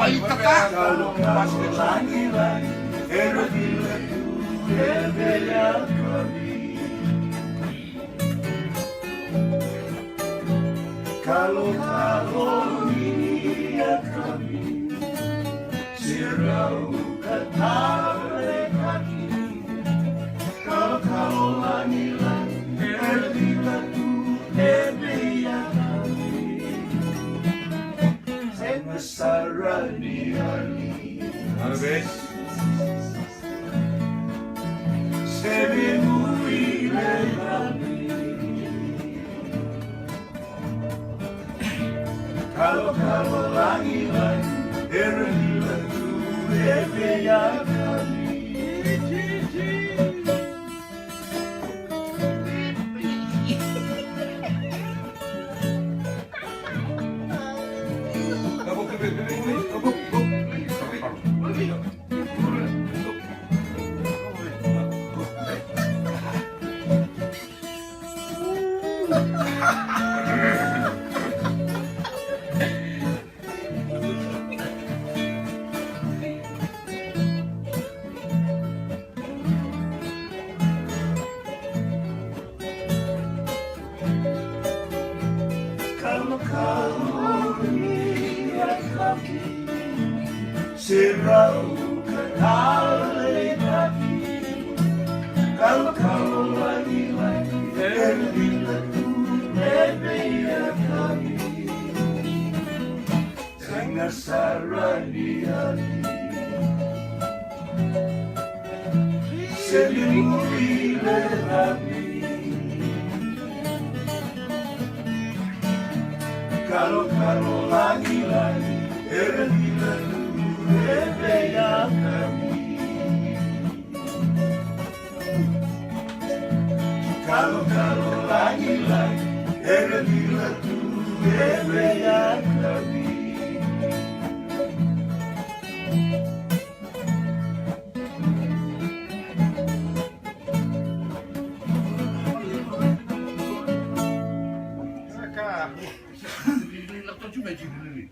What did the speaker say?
Ay, kakak. Kalau kamu lagi-lagi bila tu bela kami. Kalau ini ya kami sirau ketare kaki. Kalau lagi-lagi bila tu bela kami. Sarani Ali Arbes. Sebe muri legabi. Kalau lagi-lagi Erila tu ebe ya kami. Kalau lihat kaki serau kenali kaki. Kalau lagi-lagi bila tu ya kami. Sangat sarani hati selimuri lelaki. Kalau lagi-lagi bila tu ya kami. Kalau lagi-lagi bila tu ya kami. Kakak. Ini laptop juga jadi.